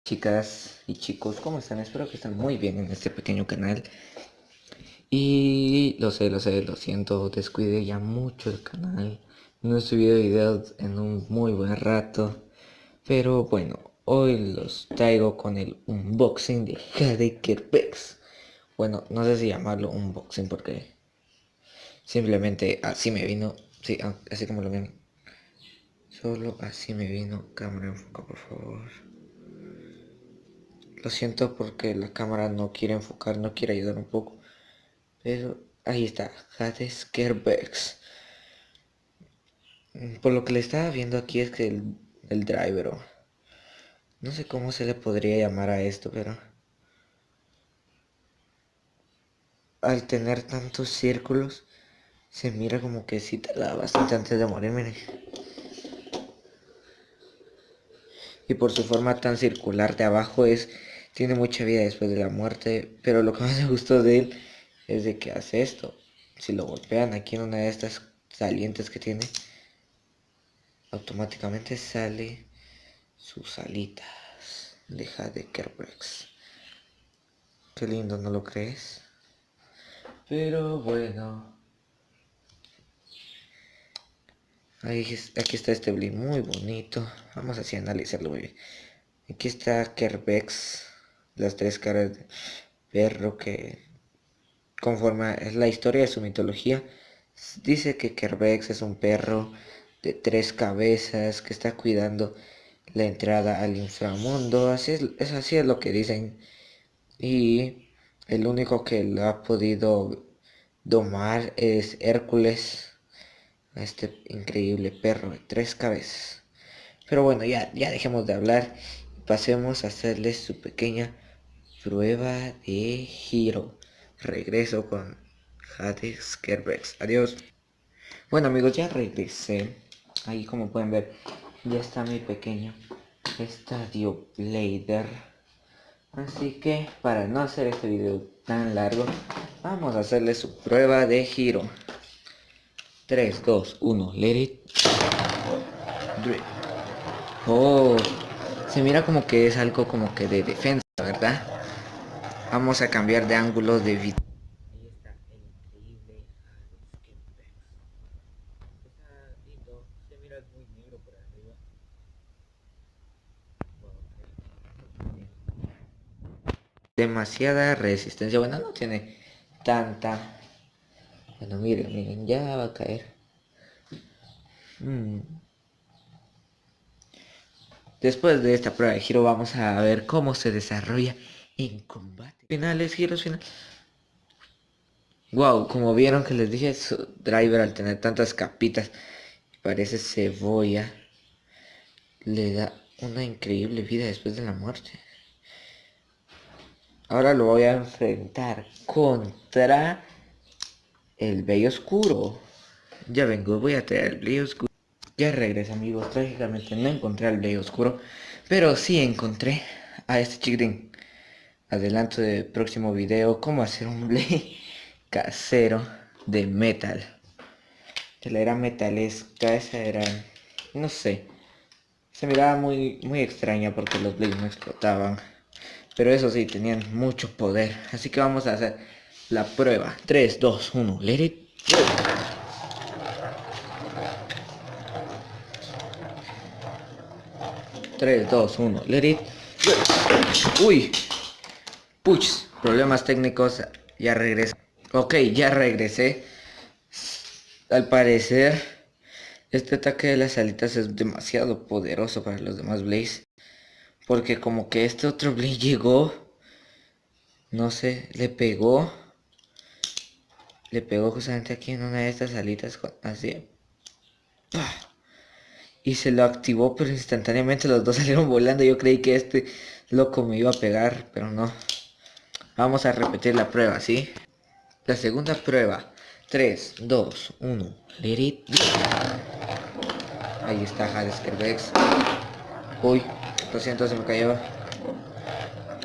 Chicas y chicos, ¿cómo están? Espero que estén muy bien en este pequeño canal. Y lo siento, descuidé ya mucho el canal. No he subido videos en un muy buen rato. Pero bueno, hoy los traigo con el unboxing de Hadekerbex. Bueno, no sé si llamarlo unboxing porque simplemente así me vino. Sí, así como lo ven. Solo así me vino. Cámara enfoca, por favor. Lo siento porque la cámara no quiere enfocar, no quiere ayudar un poco. Pero ahí está, Hades Kerbex. Por lo que le estaba viendo aquí es que el driver, no sé cómo se le podría llamar a esto, pero al tener tantos círculos, se mira como que sí tarda bastante antes de morir, miren. Y por su forma tan circular de abajo tiene mucha vida después de la muerte. Pero lo que más me gustó de él es de que hace esto. Si lo golpean aquí en una de estas salientes que tiene, automáticamente sale sus alitas de Hadekerbex. Qué lindo, ¿no lo crees? Pero bueno, aquí está este bling muy bonito. Vamos así a analizarlo muy bien. Aquí está Kerbex, las tres caras de perro que conforma la historia de su mitología. Dice que Kerbex es un perro de tres cabezas que está cuidando la entrada al inframundo. Así es lo que dicen. Y el único que lo ha podido domar es Hércules, este increíble perro de tres cabezas. Pero bueno, ya dejemos de hablar y pasemos a hacerles su pequeña prueba de giro. Regreso con Hades Kerbex. Adiós. Bueno amigos, ya regresé. Ahí como pueden ver, ya está mi pequeño Estadio Blader. Así que para no hacer este video tan largo, vamos a hacerle su prueba de giro. 3, 2, 1, let it drip. Oh, se mira como que es algo como que de defensa, ¿verdad? Vamos a cambiar de ángulo de video. Ahí está el increíble Hades. Está lindo, se mira muy negro por arriba. Demasiada resistencia. Bueno, no tiene tanta. Bueno, miren, ya va a caer. Después de esta prueba de giro vamos a ver cómo se desarrolla en combate. Finales, giros finales. Wow, como vieron que les dije, su driver al tener tantas capitas, parece cebolla, le da una increíble vida después de la muerte. Ahora lo voy a enfrentar contra el Bello Oscuro. Ya vengo, voy a traer el Bello Oscuro. Ya regresé amigos, trágicamente no encontré al Bello Oscuro, pero sí encontré a este chiquitín. Adelanto del próximo video cómo hacer un blade casero de metal. De la era metalesca, esa era, no sé, se miraba muy extraña porque los blades no explotaban. Pero eso sí, tenían mucho poder. Así que vamos a hacer la prueba. 3, 2, 1, let it go. 3, 2, 1, let it go. Uy, puch, problemas técnicos, ya regresé. Ok, ya regresé. Al parecer, este ataque de las alitas es demasiado poderoso para los demás Blaze. Porque como que este otro Blaze llegó, no sé, le pegó. Le pegó justamente aquí en una de estas alitas, así. ¡Pah! Y se lo activó, pero instantáneamente los dos salieron volando. Yo creí que este loco me iba a pegar, pero no. Vamos a repetir la prueba, ¿sí? La segunda prueba. 3, 2, 1. Let it. Ahí está Hades Kerbex. Uy, lo siento, se me cayó.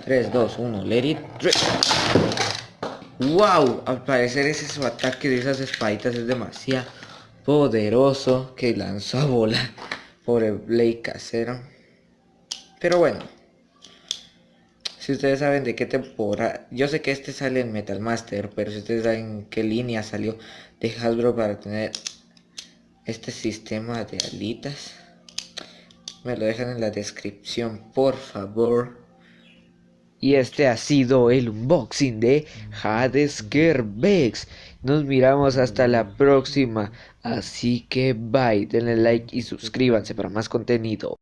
3, 2, 1, let it drip. ¡Wow! Al parecer ese su ataque de esas espaditas es demasiado poderoso que lanzó a volar por el Blade casero. Pero bueno, Si ustedes saben de qué temporada, yo sé que este sale en Metal Master, pero si ustedes saben qué línea salió de Hasbro para tener este sistema de alitas, me lo dejan en la descripción, por favor. Y este ha sido el unboxing de Hades Kerbex. Nos miramos hasta la próxima. Así que bye, denle like y suscríbanse para más contenido.